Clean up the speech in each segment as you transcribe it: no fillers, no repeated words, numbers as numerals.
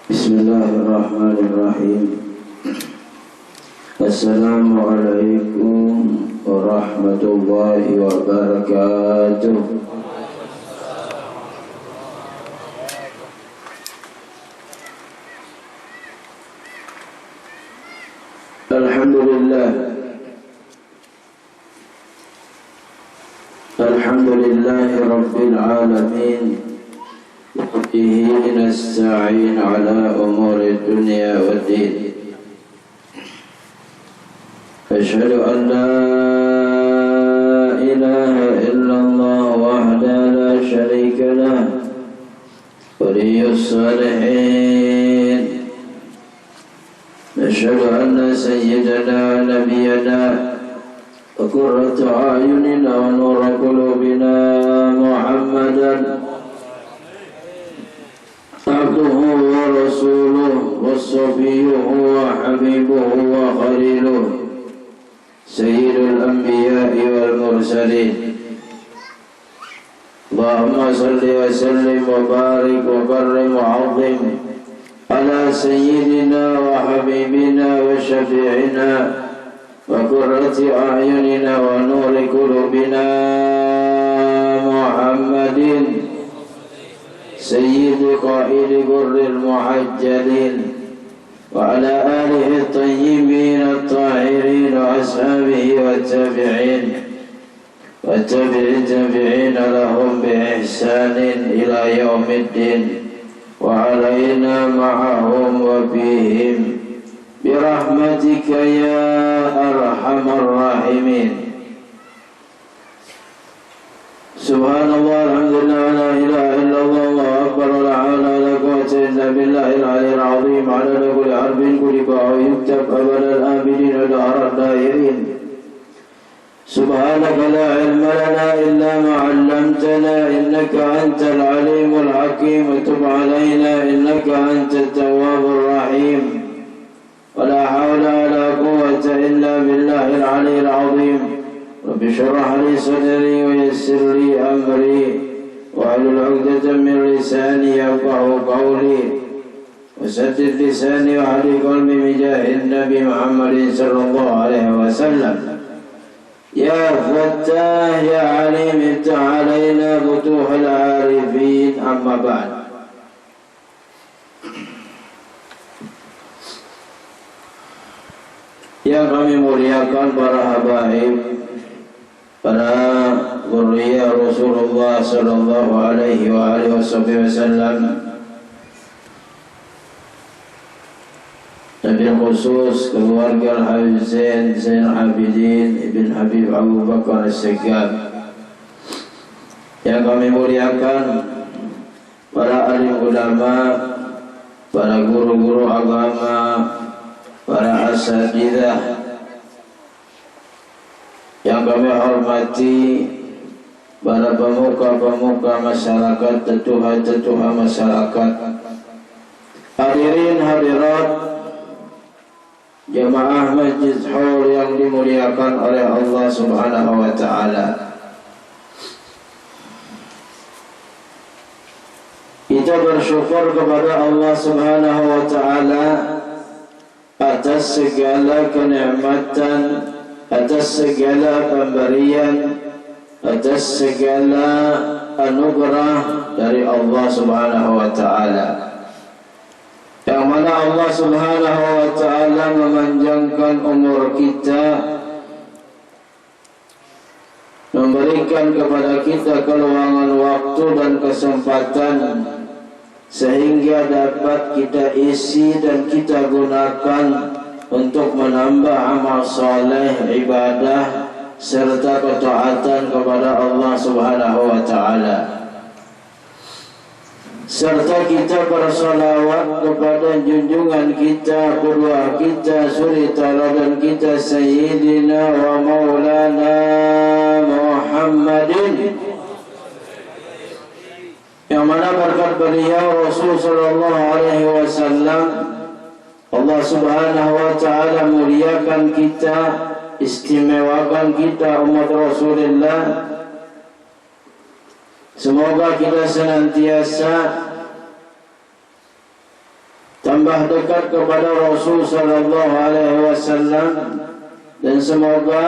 Bismillahirrahmanirrahim. Assalamualaikum warahmatullahi wabarakatuh. Alhamdulillah. Alhamdulillahi rabbil alamin. Bihi nasta'in ala umuri dunya wa din. Ashhadu an la ilaha illallah wahdahu la syarika lah, waliyus salihin. Ashhadu anna sayyidana nabiyyana wa qurrata a'yunina wa nura qulubina Muhammadan abduhu wa rasuluhu wa safiyuhu wa habibuhu wa khaliluhu sayyidul anbiya'i wal mursalin. Allahumma salli wa sallim wa barik wa karrim wa azim ala sayyidina wa habibina wa syafi'ina wa qurrati a'yunina wa nuri qulubina Muhammadin sayyidi qaidi gurril muhajjalin wa ala alihi at-tayyibin at-tahirin wa ashabihi wa tabi'in wa tabi'i tabi'in lahum bi ihsanin ila yaumiddin wa alayna ma'ahum wa bihim bi rahmatika ya arhamar rahimin. Subhanallah, alhamdulillah, la ilaha illallah, Allahu akbar, la hawla wa la quwwata illa billahil aliyyil azim. Adada kulli harfin kutiba wa yuktab abadal abidin wa dahara dairin. Subhanaka la ilma lana illa ma 'allamtana innaka antal alimul hakim. Tub 'alaina innaka antat tawwabur rahim. Wa la hawla wa la quwwata illa billahil aliyyil azim. Rabbi shrah li sadri wa yassir li amri wahlul 'uqdatam min lisani yafqahu qawli wa saddid lisani wa hadi qalbi bijahid Nabi Muhammadin sallallahu alaihi wasallam. Ya Fattah ya Alim iftah alaina futuhal arifin, amma ba'd. Yang kami muliakan para habaib, para zuriyah Rasulullah sallallahu alaihi wa alihi wasallam, Nabi khusus keluarga Habib Zain Abidin Ibn Habib Abu Bakar As-Segaf. Yang kami muliakan para alim ulama, para guru-guru agama, para asatidzah. Yang kami hormati para pemuka-pemuka masyarakat, tetuha-tetuha masyarakat, hadirin hadirat jamaah Masjid Hur yang dimuliakan oleh Allah Subhanahu wa taala. Kita bersyukur kepada Allah Subhanahu wa taala atas segala kenikmatan, atas segala pemberian, atas segala anugerah dari Allah Subhanahu wa taala. Yang mana Allah Subhanahu wa taala memanjangkan umur kita, memberikan kepada kita keluangan waktu dan kesempatan sehingga dapat kita isi dan kita gunakan untuk menambah amal saleh, ibadah serta ketaatan kepada Allah Subhanahu wa taala. Serta kita bersalawat kepada junjungan kita, qudwah kita, suri tauladan kita, Sayyidina wa Maulana Muhammadin, yang mana berkat beliau Rasul sallallahu alaihi wasallam Allah Subhanahu wa taala muliakan kita, istimewakan kita umat Rasulullah. Semoga kita senantiasa tambah dekat kepada Rasul sallallahu alaihi wasallam, dan semoga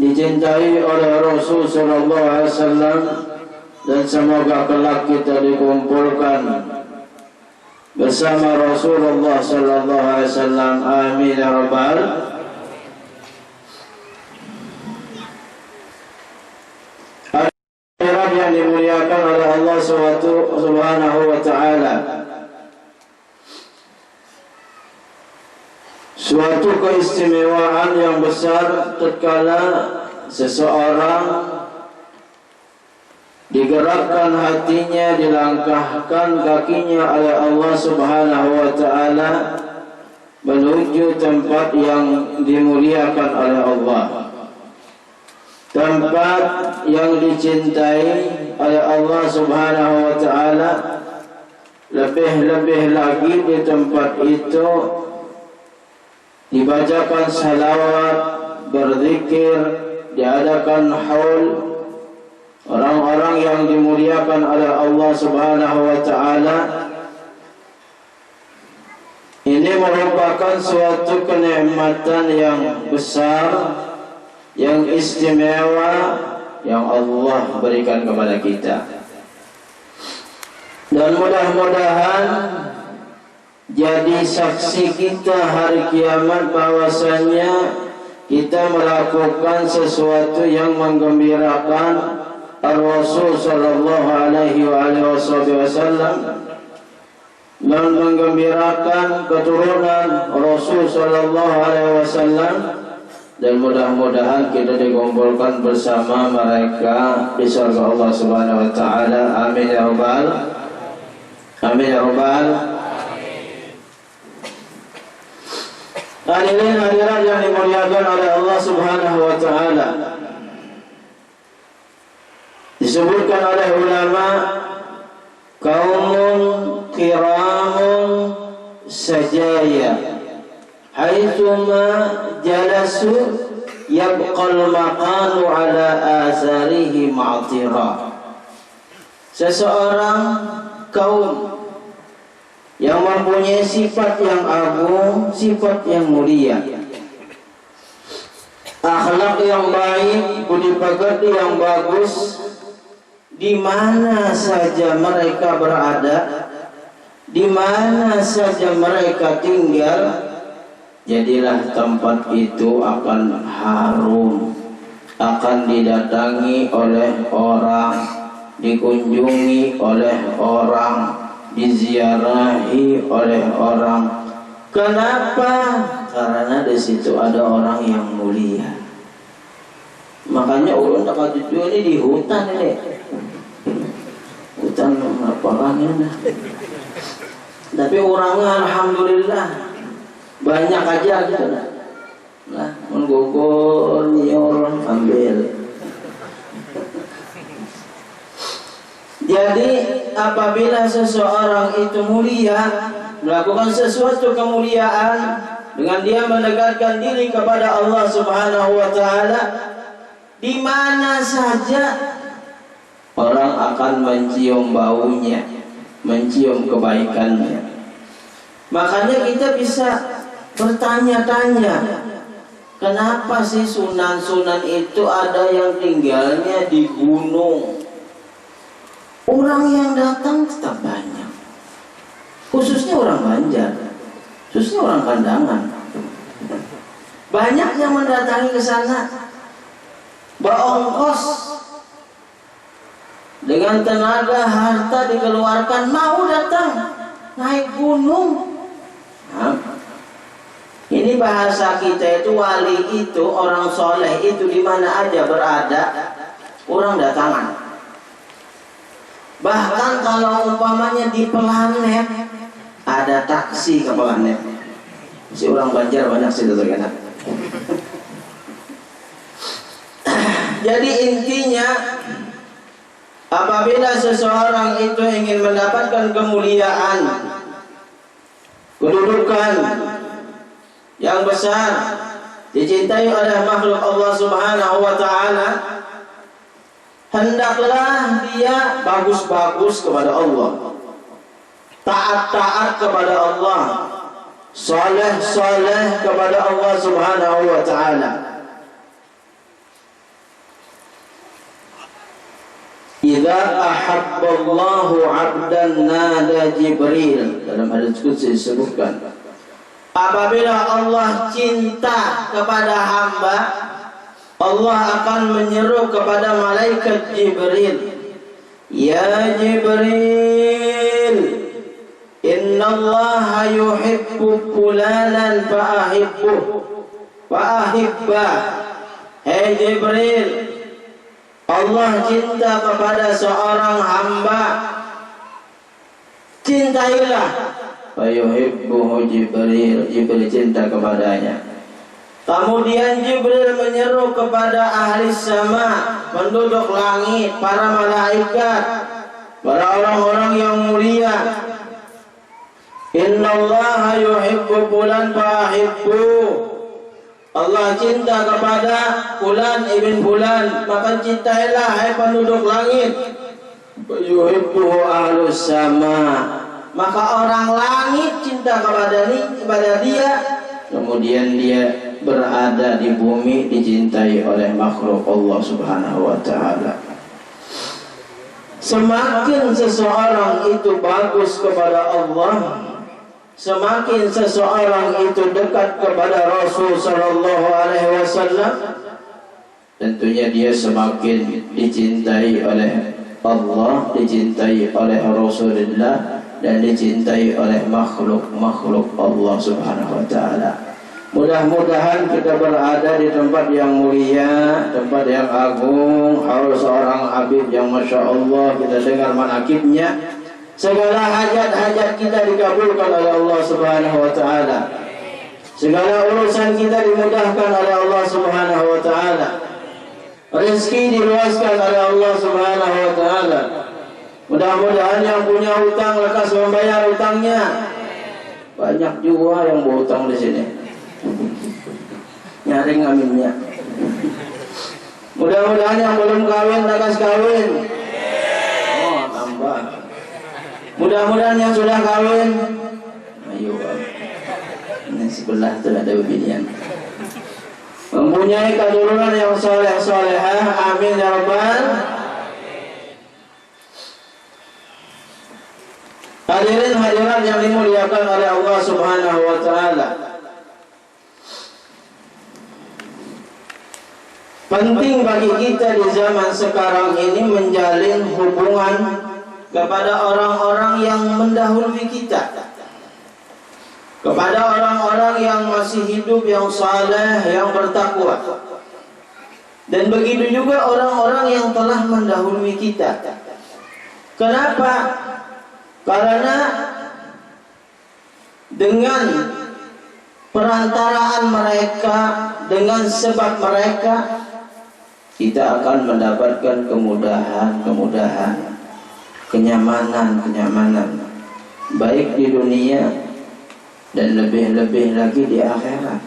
dicintai oleh Rasul sallallahu alaihi wasallam, dan semoga kelak kita dikumpulkan bersama Rasulullah sallallahu alaihi wasallam. Amin ya rabbal. Yang dimuliakan oleh Allah Subhanahu wa ta'ala, suatu keistimewaan yang besar tatkala seseorang digerakkan hatinya, dilangkahkan kakinya oleh Allah Subhanahu wa ta'ala menuju tempat yang dimuliakan oleh Allah, tempat yang dicintai oleh Allah Subhanahu wa ta'ala. Lebih-lebih lagi di tempat itu dibacakan salawat, berzikir, diadakan haul. Orang-orang yang dimuliakan oleh Allah Subhanahu wa ta'ala ini merupakan suatu kenikmatan yang besar, yang istimewa, yang Allah berikan kepada kita. Dan mudah-mudahan jadi saksi kita hari kiamat bahwasanya kita melakukan sesuatu yang menggembirakan Rasul sallallahu alaihi wasallam, dan menggembirakan keturunan Rasul sallallahu alaihi wasallam, dan mudah-mudahan kita dikumpulkan bersama mereka di surga Allah Subhanahu wa ta'ala. Amin ya rabbal. Amin ya rabbal. Hadirin hadirat yang dimuliakan oleh Allah Subhanahu wa ta'ala, disebutkan oleh ulama, kaumun kiramun sajaya haitsuma jalasu yabqal maqalu ala azarihi ma'tira. Seseorang kaum yang mempunyai sifat yang agung, sifat yang mulia, akhlak yang baik, budi pekerti yang bagus, di mana saja mereka berada, di mana saja mereka tinggal, jadilah tempat itu akan harum, akan didatangi oleh orang, dikunjungi oleh orang, diziarahi oleh orang. Kenapa? Karena di situ ada orang yang mulia. Makanya ulun tak tujuan ini di hutan ini. Hutan apa ini? Tapi orangnya alhamdulillah banyak aja gitu lah, menggogol nyor ambil. Jadi apabila seseorang itu mulia, melakukan sesuatu kemuliaan dengan dia mendekatkan diri kepada Allah Subhanahu wa ta'ala, di mana saja orang akan mencium baunya, mencium kebaikannya. Makanya kita bisa bertanya-tanya, kenapa sih sunan-sunan itu ada yang tinggalnya di gunung? Orang yang datang tetap banyak, khususnya orang Banjar, khususnya orang Kandangan. Banyak yang mendatangi ke sana, berongkos dengan tenaga harta dikeluarkan, mau datang naik gunung. Nah, ini bahasa kita itu wali itu, orang soleh itu di mana aja berada, orang datangan. Bahkan kalau umpamanya di planet ada taksi ke planet, si orang Banjar banyak sih itu terkena. Jadi intinya, apabila seseorang itu ingin mendapatkan kemuliaan, kedudukan yang besar, dicintai oleh makhluk Allah Subhanahu wa ta'ala, hendaklah dia bagus-bagus kepada Allah. taat-taat kepada Allah, saleh-saleh kepada Allah Subhanahu wa taala. Idza ahabballahu 'abdan nada Jibril, dalam hadis qudsi disebutkan, apabila Allah cinta kepada hamba, Allah akan menyeru kepada malaikat Jibril, ya Jibril, innallaha yuhibbu fulanan fa'ahibbah. Hei Jibril, Allah cinta kepada seorang hamba, cintailah. Fayuhibbuhu Jibril, Jibril cinta kepadanya. Kemudian Jibril menyeru kepada ahli sama, penduduk langit, para malaikat, para orang-orang yang mulia, innallaha yuhibbu fulan fa'ahibbu. Allah cinta kepada fulan ibn fulan, maka cintailah hai penduduk langit. Yuhibbuhu ahlus sama, maka orang langit cinta kepada dia, kemudian dia berada di bumi dicintai oleh makhluk Allah Subhanahu wa taala. Semakin seseorang itu bagus kepada Allah, semakin seseorang itu dekat kepada Rasul sallallahu alaihi wasallam, tentunya dia semakin dicintai oleh Allah, dicintai oleh Rasulullah, dan dicintai oleh makhluk-makhluk Allah Subhanahu wa taala. Mudah-mudahan kita berada di tempat yang mulia, tempat yang agung, haul seorang Habib yang Masya Allah kita dengar manakibnya. Segala hajat-hajat kita dikabulkan oleh Allah Subhanahu wa taala. Segala urusan kita dimudahkan oleh Allah Subhanahu wa taala. Rezeki diluaskan oleh Allah Subhanahu wa taala. Mudah-mudahan yang punya hutang lekas membayar hutangnya. Banyak juga yang berhutang di sini. Nyaring aminnya. Mudah-mudahan yang belum kawin lekas kawin. Oh, tambah. Mudah-mudahan yang sudah kawin, ayo, ini sebelah tuh ada beginian, mempunyai keturunan yang soleh-solehah, amin ya rabbal. Hadirin hadirat yang dimuliakan oleh Allah Subhanahu wa taala. Penting bagi kita di zaman sekarang ini menjalin hubungan kepada orang-orang yang mendahului kita, kepada orang-orang yang masih hidup, yang saleh, yang bertakwa, dan begitu juga orang-orang yang telah mendahului kita. Kenapa? Karena dengan perantaraan mereka, dengan sebab mereka, kita akan mendapatkan kemudahan, kenyamanan, baik di dunia dan lebih-lebih lagi di akhirat.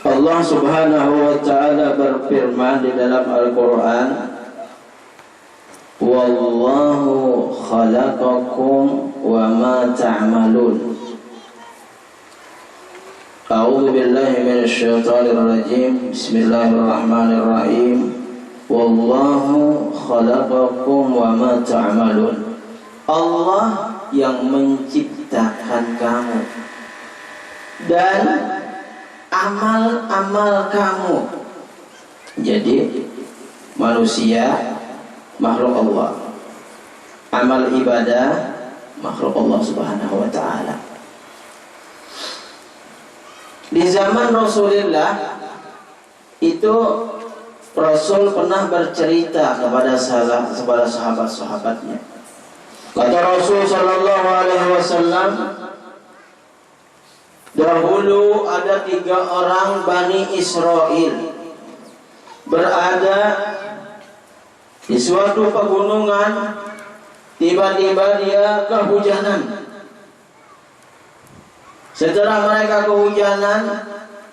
Allah Subhanahu wa taala berfirman di dalam Al-Qur'an, wallahu khalaqakum wa ma ta'malun. A'udzu billahi minasyaitonir rajim. Bismillahirrahmanirrahim. Wallahu khalaqakum wa ma ta'malun. Allah yang menciptakan kamu dan amal-amal kamu. Jadi manusia makhluk Allah, amal ibadah makhluk Allah Subhanahu wa taala. Di zaman Rasulullah itu Rasul pernah bercerita kepada sahabat-sahabatnya. Kata Rasul sallallahu alaihi wasallam, dahulu ada 3 orang Bani Israel berada di suatu pegunungan. Tiba-tiba dia kehujanan. Setelah mereka kehujanan,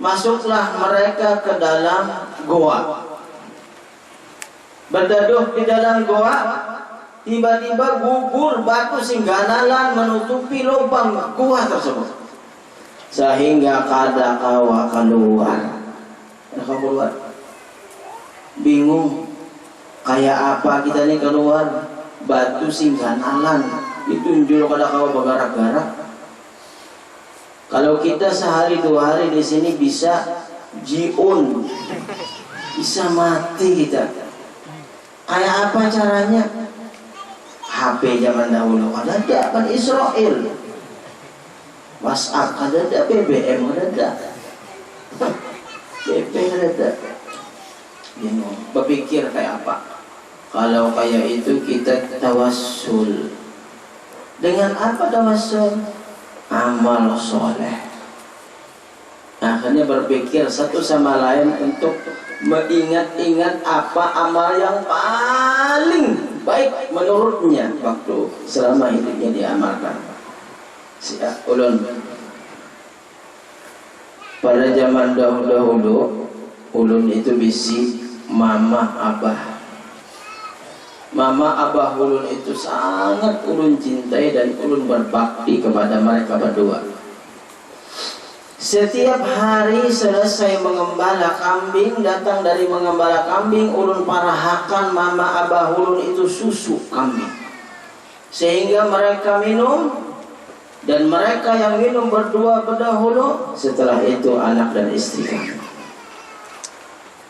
masuklah mereka ke dalam goa. berteduh di dalam goa, tiba-tiba gugur batu singganalan menutupi lubang goa tersebut, sehingga kada kawa keluar. Bingung, kayak apa kita nih keluar, batu singganalan ditunjuk kada kawa bergarak-garak. Kalau kita sehari 2 hari di sini bisa jiun, bisa mati kita. Kayak apa caranya? HP zaman dahulu ada kan Israel, WhatsApp ada, BBM ada, BP ada. Bingung, berpikir kayak apa? Kalau kayak itu kita tawassul. Dengan apa tawassul? Amal soleh. Akhirnya berpikir satu sama lain untuk mengingat-ingat apa amal yang paling baik menurutnya waktu selama hidupnya diamalkan. Ulun pada zaman dahulu, ulun itu bisi mama abah. Mama abah ulun itu sangat ulun cintai dan ulun berbakti kepada mereka berdua. Setiap hari selesai mengembala kambing, datang dari mengembala kambing, ulun parahakan mama abah ulun itu susu kambing, sehingga mereka minum, dan mereka yang minum berdua berdahulu, setelah itu anak dan istri kami.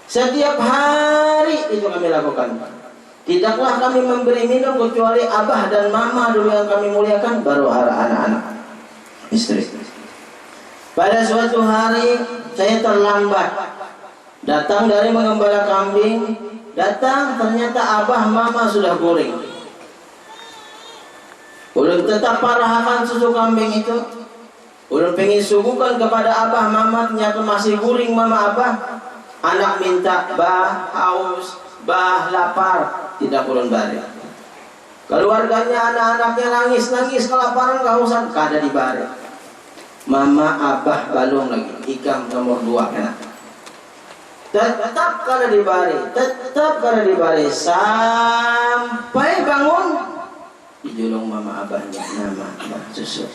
Setiap hari itu kami lakukan. Tidaklah kami memberi minum kecuali abah dan mama dulu yang kami muliakan, baru anak-anak, istri. Pada suatu hari saya terlambat, datang dari mengembala kambing, datang ternyata abah mama sudah guring. Ulun tetap parahakan susu kambing itu. Ulun pengen suguhkan kepada abah mama, ternyata masih guring mama abah. Anak minta, bah haus, bah lapar, tidak ulun bari. Keluarganya anak-anaknya nangis-nangis kelaparan kehausan, kada dibari. Mama abah balung lagi, ikam nomor 2 kena. Tetap kada dibari, tetap kada dibari, sampai bangun dijulung mama abahnya, nama abah susu.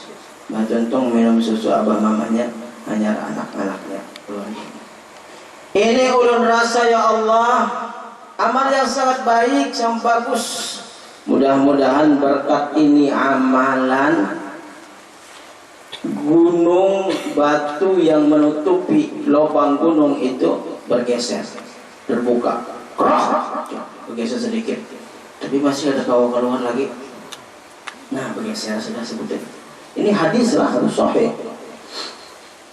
Bah contoh minum susu abah mamanya, hanya anak-anaknya. Ini ulun rasa ya Allah, amal yang sangat baik, sangat bagus. Mudah-mudahan berkat ini amalan gunung batu yang menutupi lubang gunung itu bergeser, terbuka, bergeser sedikit, tapi masih ada kawan keluar lagi. Nah, bergeser sudah sebutkan. Ini hadis lah, harus sahih,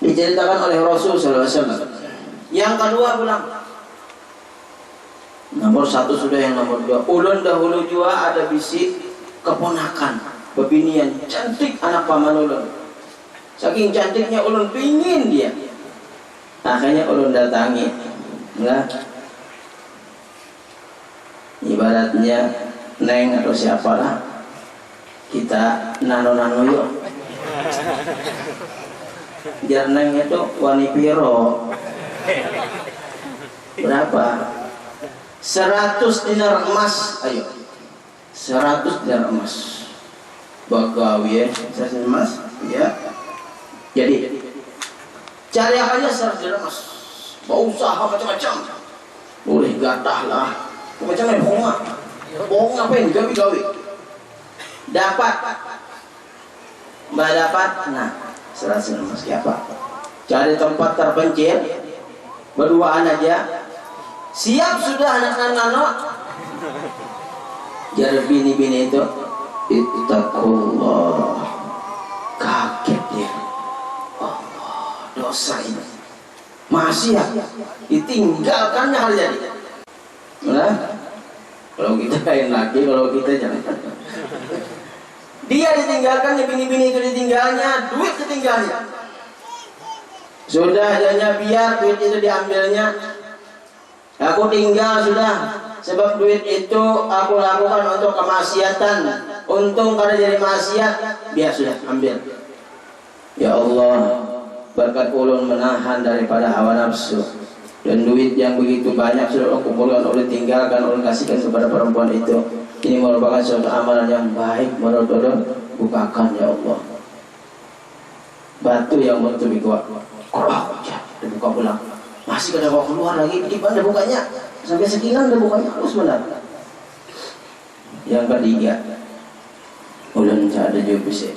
diceritakan oleh Rasul SAW. Yang kedua pulang, nomor 1 sudah, yang nomor 2. Ulun dahulu juga ada bisi keponakan, bebinian cantik anak paman ulun. Saking cantiknya ulun pingin dia. Akhirnya ulun datangi, enggak? Ibaratnya neng atau siapalah, kita nano-nano yuk. Biar neng itu wani piro. Berapa? 100 dinar emas, ayo. 100 dinar emas. Bagawi ya, 100 emas, ya. Jadi cari aja 100 dinar emas. Mau usaha macam-macam. Boleh gatah lah. Macam-macam bohong. Bohong ngapain? Gawi-gawi. Dapat. Mbak dapat. Nah, 100 dinar emas siapa? Cari tempat terpencil. Berduaan aja. Siap sudah anak-anak. Jadi bini-bini itu ittaqullah. Kaget dia. Allah, dosa ini. Masih ya ditinggalkannya hal jadi. Nah, kalau kita lain lagi, kalau kita jangan. Dia ditinggalkannya, bini-bini itu ditinggalnya, duit ditinggalnya. Sudah hanya biar duit itu diambilnya. Aku tinggal sudah, sebab duit itu aku lakukan untuk kemaksiatan. Untung karena jadi maksiat, biar sudah ambil. Ya Allah, berkat ulun menahan daripada hawa nafsu, dan duit yang begitu banyak sudah Allah kumpulkan, Allah tinggalkan, Allah kasihkan kepada perempuan itu. Ini merupakan suatu amalan yang baik menurut Allah. Bukakan ya Allah. Batu yang menutupi gua, dibuka pulang. Masih ada kau keluar lagi, gimana bukanya? Sampai sekian ada bukanya, terus benar. Yang ketiga, ulun ada juga bisa.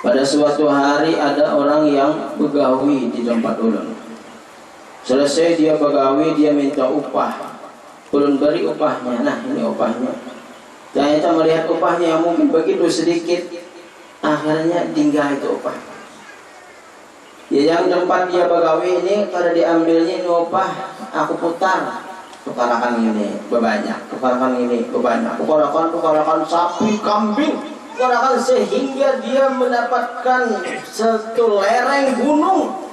Pada suatu hari ada orang yang begawi di tempat ulun. Selesai dia begawi, dia minta upah. Ulun beri upahnya. Nah, ini upahnya. Ternyata melihat upahnya yang mungkin begitu sedikit, akhirnya tinggal itu upah. Ya, yang tempat dia begawi ini kalau diambilnya ini upah, aku putar. Tukarakan ini berbanyak, tukarakan ini berbanyak, tukarakan sapi, kambing, tukarakan sehingga dia mendapatkan satu lereng gunung.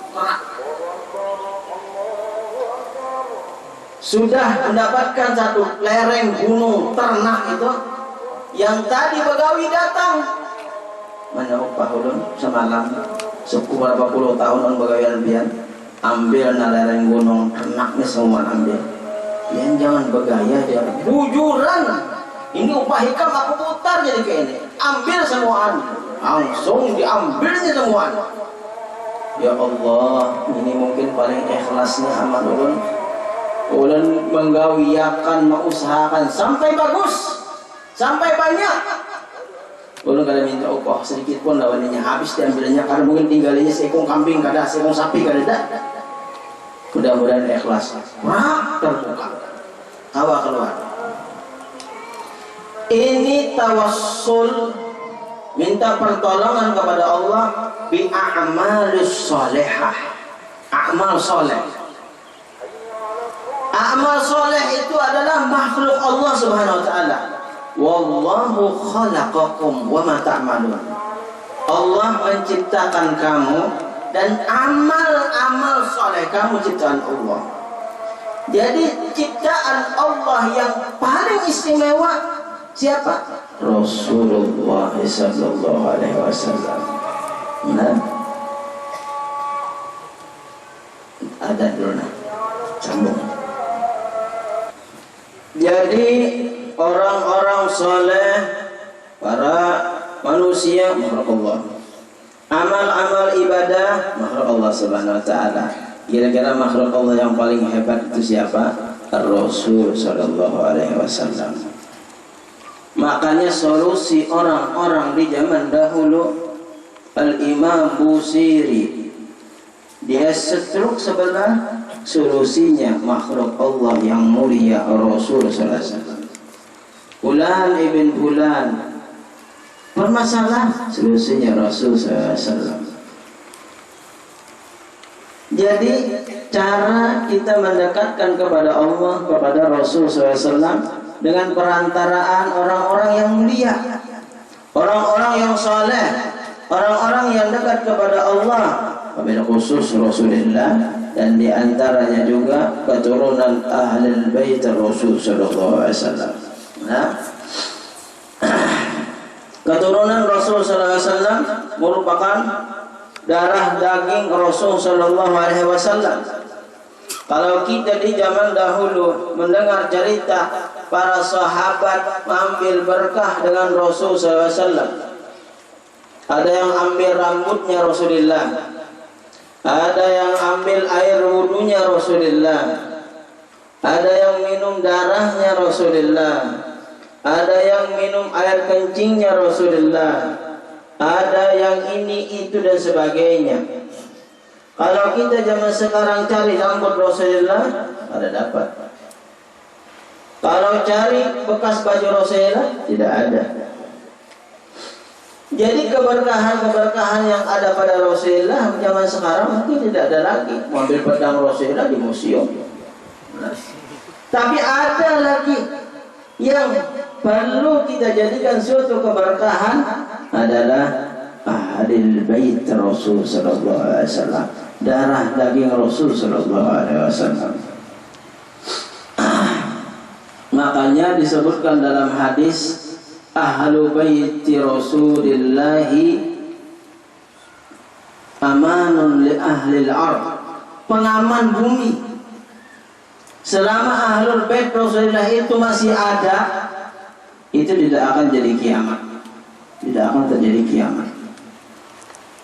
Sudah mendapatkan satu lereng gunung ternak itu, yang tadi begawi datang. Mana upah ulun semalam, suku berapa puluh tahun on begawi biar ambil na lereng gunung ternaknya semua ambil. Yang jangan bergaya dia, bujuran. Ini upah hikam aku putar jadi kayak ini. Ambil semuaan, langsung diambilnya semuaan. Ya Allah, ini mungkin paling ikhlasnya amal ulun. Ulun menggawiakan, mengusahakan sampai bagus, sampai banyak. Ulun kada minta upah sedikit pun lawannya habis diambilnya, karena mungkin tinggalnya seekor kambing kada, seekor sapi kada. Mudah-mudahan ikhlas. Wah, terbuka. Kawa keluar. Ini tawassul, minta pertolongan kepada Allah bi a'malus sholihah. Amal soleh. Amal soleh itu adalah makhluk Allah Subhanahu wa taala. Wallahu khalaqakum wa ma ta'malun. Allah menciptakan kamu dan amal-amal soleh kamu ciptaan Allah. Jadi ciptaan Allah yang paling istimewa siapa? Rasulullah sallallahu alaihi wasallam. Nah, ada dulu nah, sambung. Jadi orang-orang soleh, para manusia makhluk Allah, amal-amal ibadah makhluk Allah Subhanahu wa taala. Kira-kira makhluk Allah yang paling hebat itu siapa? Rasul sallallahu alaihi wasallam. Makanya solusi orang-orang di zaman dahulu, Al-Imam Busiri, dia setruk sebelah, solusinya makhluk Allah yang mulia Rasul sallallahu alaihi wasallam. Fulan ibn Fulan bermasalah, solusinya Rasul sallallahu alaihi wasallam. Jadi cara kita mendekatkan kepada Allah, kepada Rasul SAW dengan perantaraan orang-orang yang mulia, orang-orang yang saleh, orang-orang yang dekat kepada Allah, wabil khusus Rasulullah, dan diantaranya juga keturunan Ahlul Bait Rasul Sallallahu Alaihi Wasallam. Nah, keturunan Rasul Sallallahu Alaihi Wasallam merupakan darah daging Rasul Sallallahu Alaihi Wasallam. Kalau kita di zaman dahulu mendengar cerita para sahabat mengambil berkah dengan Rasul Sallallahu Alaihi Wasallam, ada yang ambil rambutnya Rasulullah, ada yang ambil air wudunya Rasulullah, ada yang minum darahnya Rasulullah, ada yang minum air kencingnya Rasulullah, ada yang ini itu dan sebagainya. Kalau kita zaman sekarang cari rambut Rasulullah, ada dapat. Kalau cari bekas baju Rasulullah, tidak ada. Jadi keberkahan-keberkahan yang ada pada Rasulullah zaman sekarang mungkin tidak ada lagi. Mobil pedang Rasulullah di museum. Tapi ada lagi yang perlu kita jadikan suatu keberkahan, adalah Ahlul Bait Rasul sallallahu alaihi wasallam, darah daging Rasul sallallahu alaihi wasallam. Makanya disebutkan dalam hadis, Ahlu baiti Rasulillahi amanun li ahli al-ard. pengaman bumi. Selama ahlul bait Rasulullah itu masih ada, itu tidak akan jadi kiamat. Tidak akan terjadi kiamat.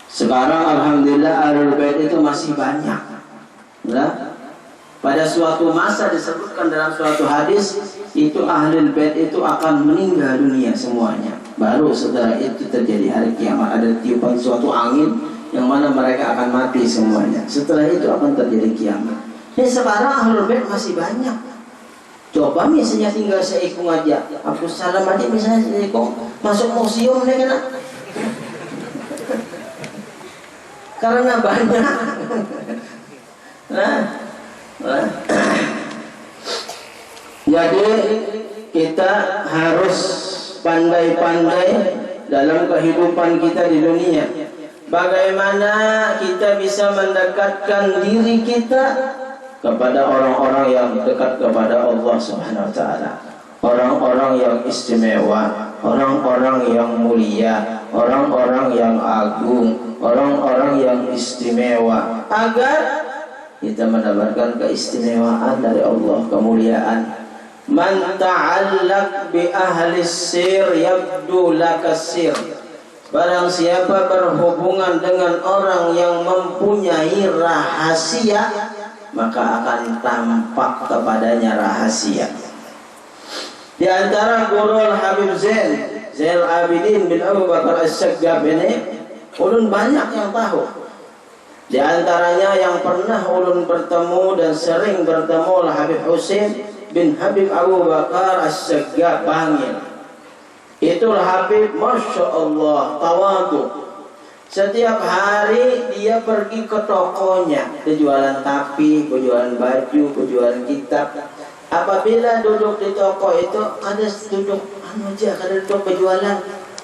Sekarang alhamdulillah ahlul bait itu masih banyak. Nah, pada suatu masa disebutkan dalam suatu hadis, itu ahlul bait itu akan meninggal dunia semuanya. Baru setelah itu terjadi hari kiamat, ada tiupan suatu angin yang mana mereka akan mati semuanya. Setelah itu akan terjadi kiamat. Ini sekarang ahlul bait masih banyak. Coba misalnya tinggal seikung aja, Abdus Salam aja misalnya seikung masuk museum nih kena. Karena banyak. Nah. Jadi kita harus pandai-pandai dalam kehidupan kita di dunia. Bagaimana kita bisa mendekatkan diri kita kepada orang-orang yang dekat kepada Allah Subhanahu wa taala. Orang-orang yang istimewa, orang-orang yang mulia, orang-orang yang agung, orang-orang yang istimewa, agar kita mendapatkan keistimewaan dari Allah, kemuliaan. Man ta'allaq bi ahli sir yabdu lakasir. Barang siapa berhubungan dengan orang yang mempunyai rahasia, maka akan tampak kepadanya rahasia. Di antara guru Habib Zainal Abidin bin Abu Bakar As-Saggab ini, ulun banyak yang tahu. Di antaranya yang pernah ulun bertemu dan sering bertemu Habib Husain bin Habib Abu Bakar As-Saggab Bangil. Itu Habib, Masya Allah, tawadu. Setiap hari dia pergi ke tokonya, dia jualan tapi, jualan baju, jualan kitab. Apabila duduk di toko itu, kadang duduk kadang duduk berjualan,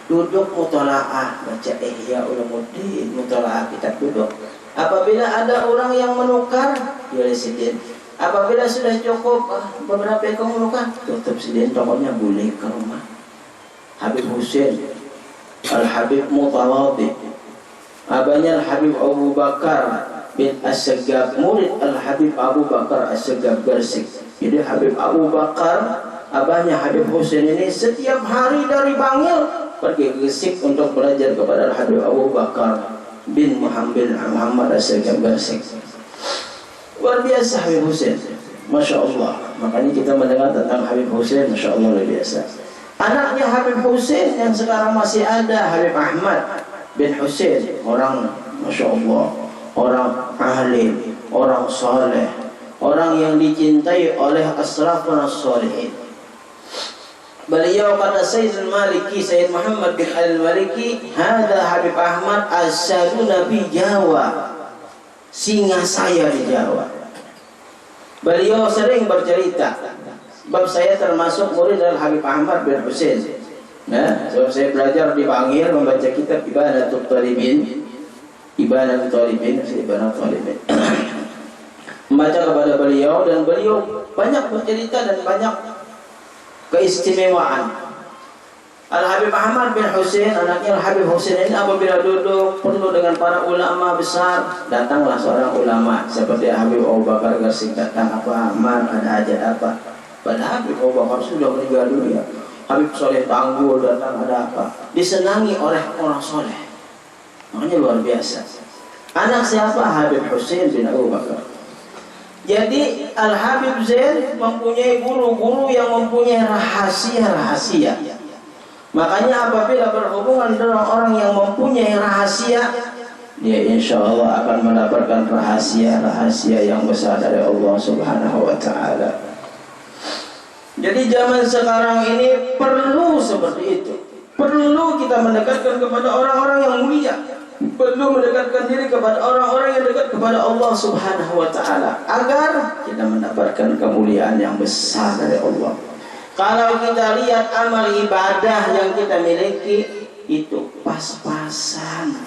duduk mutolaah, baca Ihya Ulumuddin, mutolaah kitab duduk. Apabila ada orang yang menukar, dia sidin. Apabila sudah cukup beberapa ekor menukar, tutup sidin tokonya, boleh ke rumah. Habib Husain Al-Habib Mutawadhi, abahnya Al-Habib Abu Bakar bin As-Saggab, murid Al-Habib Abu Bakar As-Saggab Gresik. Jadi Habib Abu Bakar, abahnya Habib Husain ini setiap hari dari Bangil pergi ke Gresik untuk belajar kepada Al-Habib Abu Bakar bin Muhammad As-Saggab Gresik. Luar biasa Habib Husain, Masya Allah. Makanya kita mendengar tentang Habib Husain, Masya Allah, luar biasa. Anaknya Habib Husain yang sekarang masih ada, Habib Ahmad bin Husain, orang Masya Allah, orang alim, orang soleh, orang yang dicintai oleh asrafun as-solihin. Beliau kata Sayyid al-Maliki, Sayyid Muhammad bin al-Maliki, hada Habib Ahmad asyadu Nabi Jawa, singa saya di Jawa. Beliau sering bercerita, sebab saya termasuk murid dari Habib Ahmad bin Husain. Nah, sebab saya belajar di Bangil membaca kitab Ibanatul Talibin, membaca kepada beliau, dan beliau banyak bercerita dan banyak keistimewaan. Al-Habib Ahmad bin Husain, anaknya Al-Habib Husain ini apabila duduk penuh dengan para ulama besar, datanglah seorang ulama seperti Habib Abu Bakar Gresik datang, apa Ahmad, ada hajat apa? Pada Habib Abu Bakar sudah meninggal dunia. Habib Soleh Tanggul datang, ada apa? Disenangi oleh orang soleh. Makanya luar biasa. Anak siapa? Habib Husain bin Abu Bakar. Jadi Al-Habib Zain mempunyai guru-guru yang mempunyai rahasia-rahasia. Makanya apabila berhubungan dengan orang yang mempunyai rahasia, dia insya Allah akan mendapatkan rahasia-rahasia yang besar dari Allah Subhanahu wa ta'ala. Jadi zaman sekarang ini perlu seperti itu. Perlu kita mendekatkan kepada orang-orang yang mulia. Perlu mendekatkan diri kepada orang-orang yang dekat kepada Allah Subhanahu wa ta'ala, agar kita mendapatkan kemuliaan yang besar dari Allah. Kalau kita lihat amal ibadah yang kita miliki, itu pas-pasan.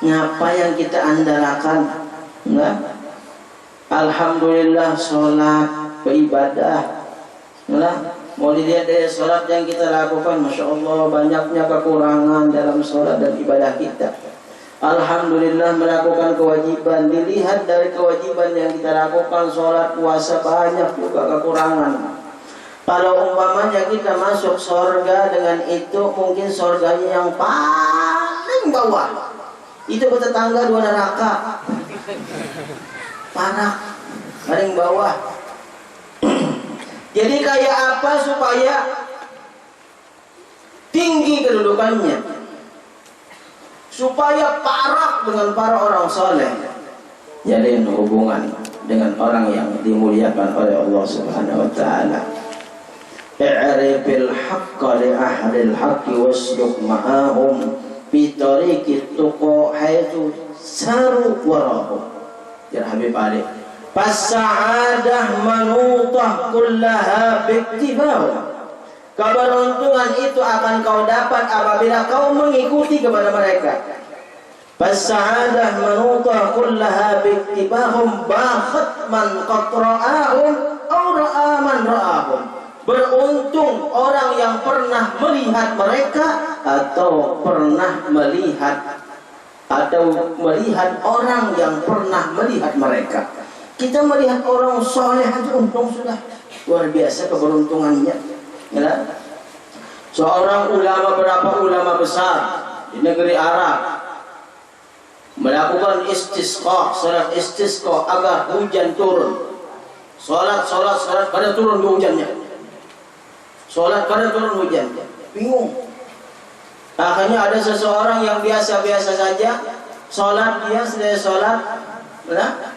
Ngapa yang kita andalkan? Nah, alhamdulillah sholat, beribadah. Nah, mau dilihat dari sholat yang kita lakukan, Masya Allah, banyaknya kekurangan dalam sholat dan ibadah kita. Alhamdulillah melakukan kewajiban. Dilihat dari kewajiban yang kita lakukan, sholat, puasa, banyak juga kekurangan. Kalau umpamanya kita masuk surga dengan itu, mungkin surganya yang paling bawah, itu bertetangga 2 neraka. Parah, paling bawah. Jadi kayak apa supaya tinggi kedudukannya, supaya parah dengan para orang soleh, jalin hubungan dengan orang yang dimuliakan oleh Allah Subhanahu wa taala. I'rifil haqqa li ahlil haqqi wasluk ma'ahum bi tariqit tuqa haitsu saru warahum. Ya Habib Ali, fas'adah manutah kullaha bittiba'u. Keberuntungan itu akan kau dapat apabila kau mengikuti kepada mereka. Fas'adah manutah kullaha bittiba'hum bakhat man qad ra'ahum aw ra'a man ra'ahum. Beruntung orang yang pernah melihat mereka atau pernah melihat orang yang pernah melihat mereka. Kita melihat orang soleh aja untung sudah luar biasa keberuntungannya. Ya? Seorang ulama, berapa ulama besar di negeri Arab melakukan istisqa, salat istisqa agar hujan turun. Salat pada turun hujannya. Sholat karena turun hujan, bingung. Akhirnya ada seseorang yang biasa-biasa saja, sholat, dia selesai sholat,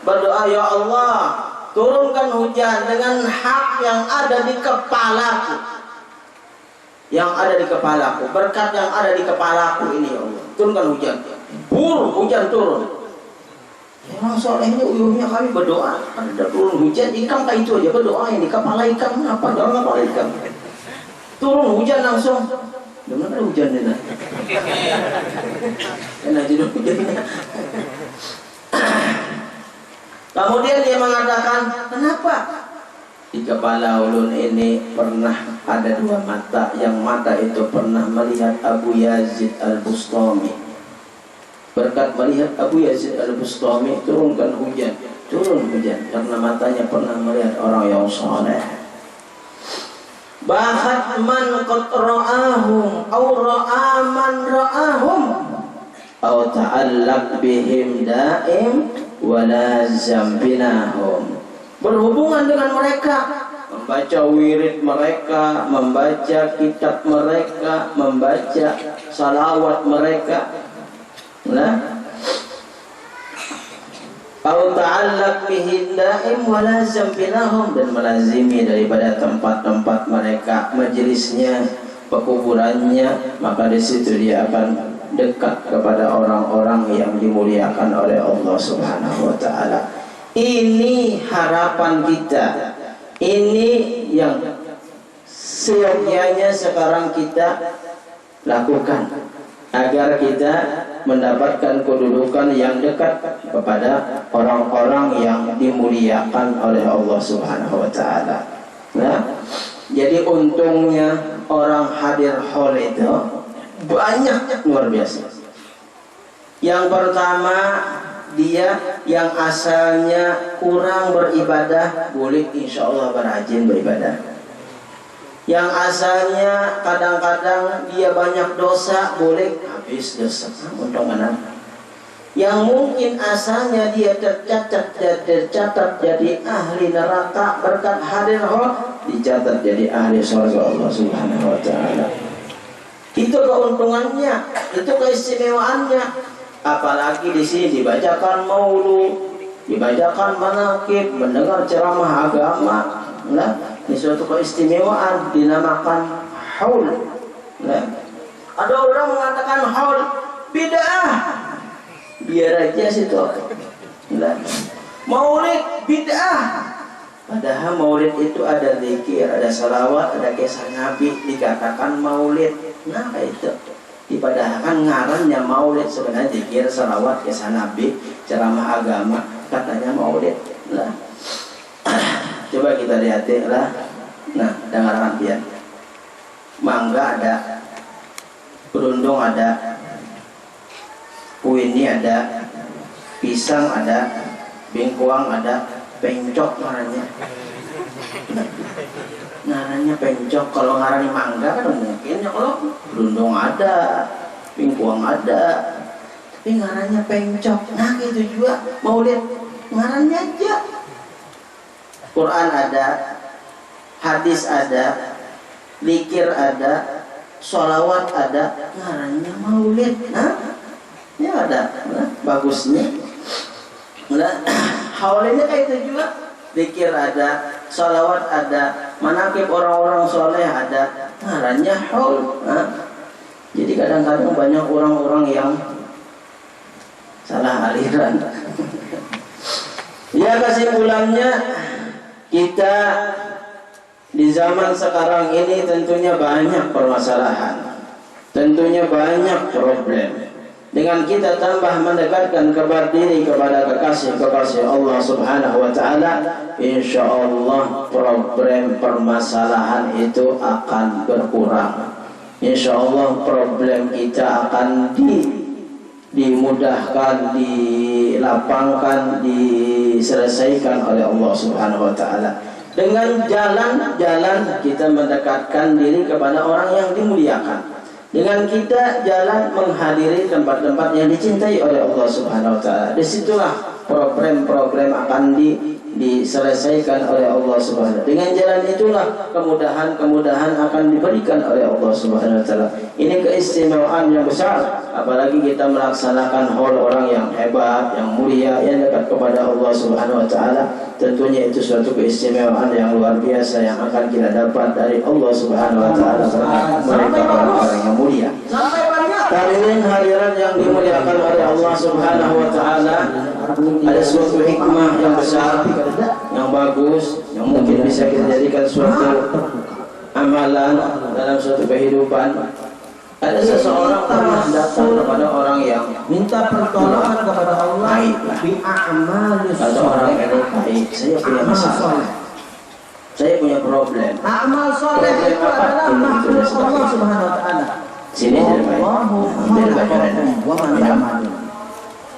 berdoa, ya Allah, turunkan hujan dengan hak yang ada di kepalaku, berkat yang ada di kepalaku ini, ya Allah, turunkan hujan. Hujan turun. Orang soleh ini uyuhnya kami berdoa, ada turun hujan, ikan kayak itu aja berdoa, ini kepala ikan apa? Jangan kepala ikan. Turun hujan langsung. Dimana ada hujannya? Enak jadi hujannya. Kemudian dia mengatakan, kenapa? Di kepala ulun ini pernah ada 2 mata, yang mata itu pernah melihat Abu Yazid Al-Bustami. Berkat melihat Abu Yazid Al-Bustami, turun hujan, karena matanya pernah melihat orang yang saleh. Bahat man qad ra'ahum aw ra'a man ra'ahum aw ta'allaq bihim da'im wa lazam binahum. Berhubungan dengan mereka, membaca wirid mereka, membaca kitab mereka, membaca salawat mereka, au ta'allaq bihi da'im wa lazam binahum, dan melazimi daripada tempat-tempat mereka, majelisnya, pekuburannya, maka di situ dia akan dekat kepada orang-orang yang dimuliakan oleh Allah Subhanahu wa taala. Ini harapan kita. Ini yang seyogyanya sekarang kita lakukan agar kita mendapatkan kedudukan yang dekat kepada orang-orang yang dimuliakan oleh Allah Subhanahu wa taala. Jadi untungnya orang hadir hall itu banyak, luar biasa. Yang pertama, dia yang asalnya kurang beribadah boleh insya Allah berajin beribadah. Yang asalnya kadang-kadang dia banyak dosa, boleh habis dosa, untung mana. Yang mungkin asalnya dia tercatat jadi ahli neraka, berkat hadir hall dicatat jadi ahli surga Allah Subhanahu wa taala. Itu keuntungannya, itu keistimewaannya. Apalagi di sini dibacakan maulud, dibacakan manaqib, mendengar ceramah agama. Ini suatu keistimewaan, dinamakan haul. Ada orang mengatakan haul bid'ah, biar aja situ. Maulid bid'ah, padahal maulid itu ada zikir, ada salawat, ada kisah Nabi, dikatakan maulid. Nah itu dipadahkan ngarannya maulid, sebenarnya zikir, salawat, kisah Nabi, ceramah agama, katanya maulid. Coba kita lihat lah. Nah, dengarkan dia. Mangga ada, berundung ada, puin ini ada, pisang ada, bengkoang ada, pencok ngarannya. Ngarannya pencok, kalau ngarannya mangga kan mungkin ya, kalau berundung ada, bengkoang ada, tapi ngarannya pencok. Nah gitu juga mau lihat ngarannya aja. Quran ada, hadis ada, zikir ada, sholawat ada, ngarannya maulid. Nah, ya ada, nah, bagusnya. Nah, haulnya kayak itu juga. Zikir ada, sholawat ada, manaqib orang-orang soleh ada, ngarannya haul. Nah, jadi kadang-kadang banyak orang-orang yang salah aliran. Ya, kesimpulannya kita di zaman sekarang ini tentunya banyak permasalahan, tentunya banyak problem. Dengan kita tambah mendekatkan kepada diri kepada kekasih Allah Subhanahu wa taala, insyaallah problem permasalahan itu akan berkurang. Insyaallah problem kita akan dimudahkan, dilapangkan, diselesaikan oleh Allah Subhanahu wa taala. Dengan jalan-jalan kita mendekatkan diri kepada orang yang dimuliakan. Dengan kita jalan menghadiri tempat-tempat yang dicintai oleh Allah Subhanahu wa taala. Disitulah problem-problem akan diselesaikan oleh Allah Subhanahu wa taala. Dengan jalan itulah kemudahan-kemudahan akan diberikan oleh Allah Subhanahu wa taala. Ini keistimewaan yang besar, apalagi kita melaksanakan haul orang yang hebat, yang mulia, yang dekat kepada Allah Subhanahu wa taala. Tentunya itu suatu keistimewaan yang luar biasa yang akan kita dapat dari Allah Subhanahu wa taala mereka orang-orang yang mulia. Hadirin hadirat yang dimuliakan oleh Allah Subhanahu wa taala, ada suatu hikmah yang besar, yang bagus, yang mungkin bisa kita jadikan suatu amalan dalam suatu kehidupan. Ada seseorang pernah datang kepada orang yang minta pertolongan kepada Allah di amal. Kata orang ini, baik, saya punya masalah, saya punya problem. Amal soleh itu adalah makhluk Allah Subhanahu wa taala. Sini dari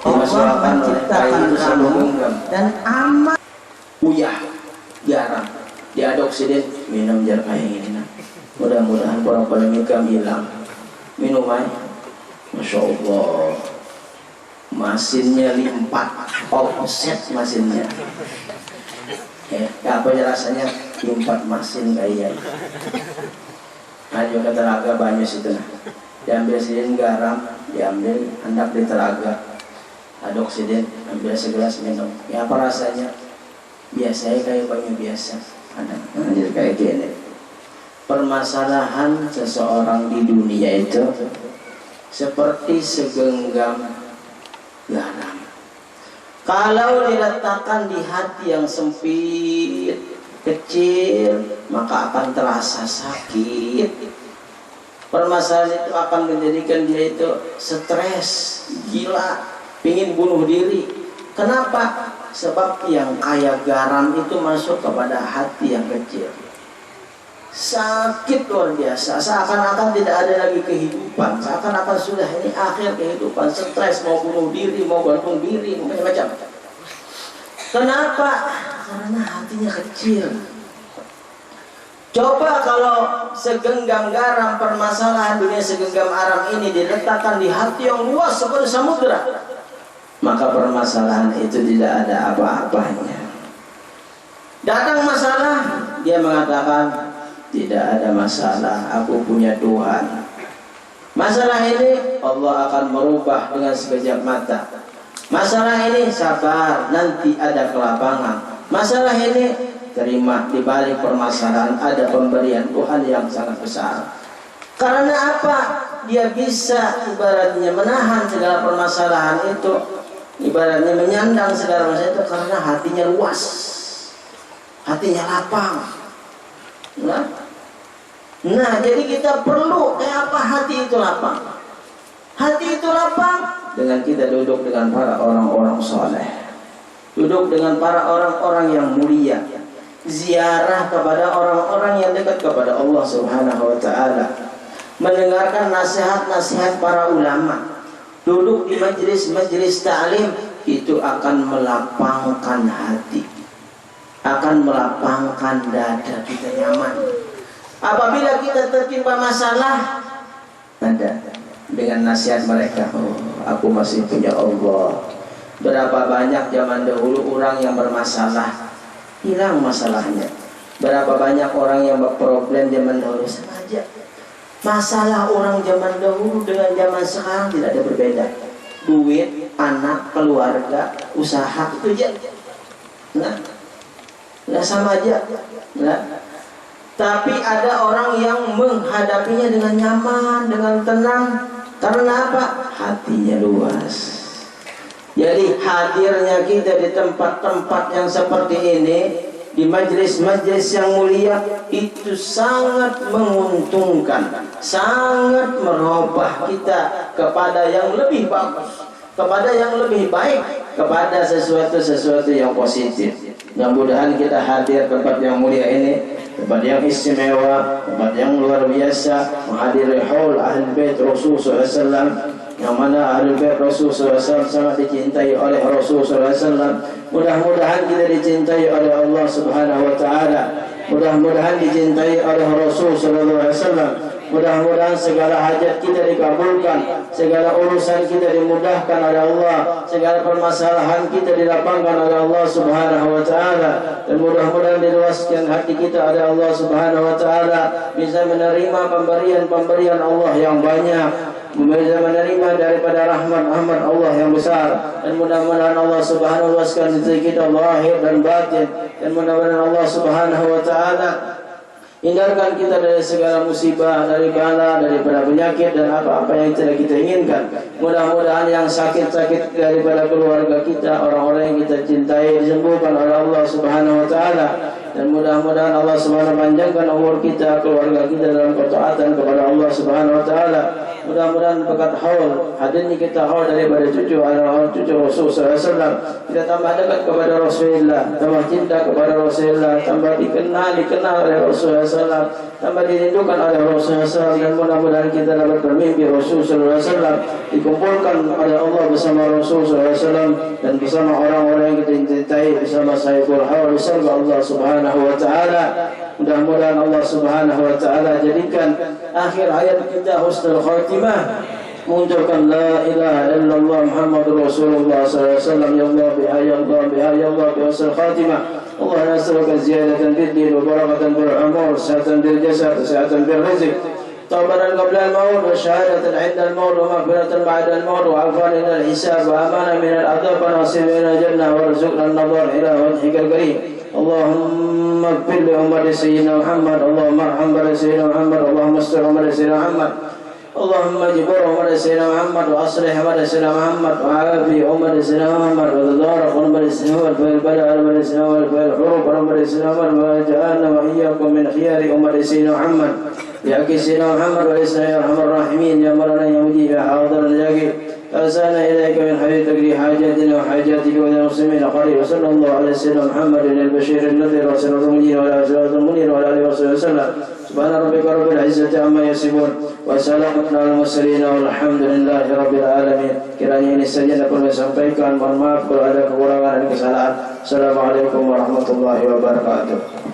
dimasukkan oleh kain itu sambung dan amal uyah garam diadopsi deh, minum jar kayak gini. Mudah-mudahan para polemika hilang. Minum air, masya Allah, masinnya limpat, offset masinnya. Apa ya rasanya limpat masin kayak. Ayo ke telaga banyak situ nah. Diambil sidin garam, diambil hendak di telaga, ada oksiden, ambil segelas minum. Ya apa rasanya? Biasanya kayak banyak biasa. Ada, jadi kayak gini. Permasalahan seseorang di dunia itu seperti segenggam garam. Kalau diletakkan di hati yang sempit, kecil, maka akan terasa sakit. Permasalahan itu akan menjadikan dia itu stres, gila, ingin bunuh diri. Kenapa? Sebab yang kayak garam itu masuk kepada hati yang kecil. Sakit luar biasa, seakan-akan tidak ada lagi kehidupan, seakan-akan sudah ini akhir kehidupan, stres, mau bunuh diri, mau gantung diri, macam-macam. Kenapa? Karena hatinya kecil. Coba kalau segenggam garam permasalahan dunia, segenggam aram ini diletakkan di hati yang luas seperti samudera, maka permasalahan itu tidak ada apa-apanya. Datang masalah, dia mengatakan, tidak ada masalah, aku punya Tuhan. Masalah ini Allah akan merubah dengan sekejap mata. Masalah ini sabar, nanti ada kelapangan. Masalah ini terima, di balik permasalahan ada pemberian Tuhan yang sangat besar. Karena apa? Dia bisa ibaratnya menahan segala permasalahan itu, ibaratnya menyandang segala masalah itu karena hatinya luas, hatinya lapang. Nah, jadi kita perlu apa? Hati itu lapang. Hati itu lapang dengan kita duduk dengan para orang-orang soleh, duduk dengan para orang-orang yang mulia, ziarah kepada orang-orang yang dekat kepada Allah Subhanahu wa taala, mendengarkan nasihat-nasihat para ulama, duduk di majelis ta'lim itu akan melapangkan hati, akan melapangkan dada kita nyaman. Apabila kita tertimpa masalah, ada dengan nasihat mereka, oh, aku masih punya Allah. Berapa banyak zaman dahulu orang yang bermasalah, hilang masalahnya. Berapa banyak orang yang berproblem zaman dahulu, sama aja. Masalah orang zaman dahulu dengan zaman sekarang tidak ada berbeda. Duit, anak, keluarga, usaha itu aja. Nah, sama aja. Nah, tapi ada orang yang menghadapinya dengan nyaman, dengan tenang. Karena apa? Hatinya luas. Jadi hadirnya kita di tempat-tempat yang seperti ini, di majelis-majelis yang mulia, itu sangat menguntungkan, sangat merubah kita kepada yang lebih bagus, kepada yang lebih baik, kepada sesuatu yang positif. Mudah-mudahan kita hadir tempat yang mulia ini, tempat yang istimewa, tempat yang luar biasa, menghadiri haul Ahlul Bait Rasulullah SAW, yang mana Ahlul Bait Rasulullah SAW sangat dicintai oleh Rasulullah SAW. Mudah-mudahan kita dicintai oleh Allah Subhanahu wa Ta'ala. Mudah-mudahan dicintai oleh Rasulullah SAW. Mudah-mudahan segala hajat kita dikabulkan, segala urusan kita dimudahkan oleh Allah, segala permasalahan kita dilapangkan oleh Allah Subhanahu wa Ta'ala, dan mudah-mudahan diluaskan hati kita oleh Allah Subhanahu wa Ta'ala, bisa menerima pemberian Allah yang banyak, bisa menerima daripada rahmat Allah yang besar, dan mudah-mudahan Allah Subhanahu wa Ta'ala luaskan rezeki kita lahir dan batin, dan mudah-mudahan Allah Subhanahu wa Ta'ala hindarkan kita dari segala musibah, dari bala, daripada penyakit dan apa-apa yang tidak kita inginkan. Mudah-mudahan yang sakit-sakit daripada keluarga kita, orang-orang yang kita cintai, disembuhkan oleh Allah Subhanahu wa Ta'ala. Dan mudah-mudahan Allah Subhanahu wa Ta'ala panjangkan umur kita, keluarga kita dalam ketaatan kepada Allah Subhanahu wa Ta'ala. Mudah-mudahan berkat haul hadirnya kita haul daripada cucu Rasulullah SAW, kita tambah dekat kepada Rasulullah, tambah cinta kepada Rasulullah, tambah dikenal oleh Rasulullah SAW, tambah dirindukan oleh Rasulullah SAW, dan mudah-mudahan kita dapat bermimpi Rasulullah SAW, dikumpulkan oleh Allah bersama Rasulullah SAW dan bersama orang-orang yang kita cintai, bersama sahibul haul bersama Allah Subhanahu wa Ta'ala. Mudah-mudahan Allah Subhanahu wa Ta'ala jadikan akhir hayat kita husnul khatimah, munculkan la ilaha illallah Muhammadur Rasulullah sallallahu alaihi wasallam, ya Allah biha ya Allah biha ya Allah bi husnul khatimah. Allah nas'aluka ziyadatan fid din wa barakatan fil umur, sihatan fil jasad, sihatan fil rizq, tawbatan qabla al-maut wa syahadatan 'inda al-maut wa maghfiratan ba'da al-maut wa 'afwan 'inda al-hisab wa amana min al-'adab wa nasibana min al-jannah wa rizqna an-nadhar ila wajhikal karim. اللهم اغفر لأمة سيدنا محمد، اللهم ارحم بني سيدنا محمد، اللهم استر أمة سيدنا محمد، اللهم اجبر أمة سيدنا محمد وأصلح أمة سيدنا محمد وعافي أمة سيدنا محمد وتدارك أمة سيدنا محمد في البلاء أمة سيدنا محمد في الحروب أمة سيدنا محمد وجعلنا وإياكم من خيار أمة سيدنا محمد بحق سيدنا محمد وإسلام يا أرحم الراحمين يا مولانا يا مجيب يا حاضر الجاكب. أرسلنا إليك من حبيبك لحاجاتنا وحاجاتك وللمسلمين قريب. وصلى الله على سيدنا محمد البشير النذير وسراج المنير وعلى آله المنير وعلى آله وصحبه وسلم. سبحان ربك رب العزة عما يصفون وسلام على المرسلين والحمد لله رب العالمين. Kiranya ini saja dapat saya sampaikan. Mohon maaf kalau ada kekurangan dan kesalahan. Assalamualaikum warahmatullahi wabarakatuh.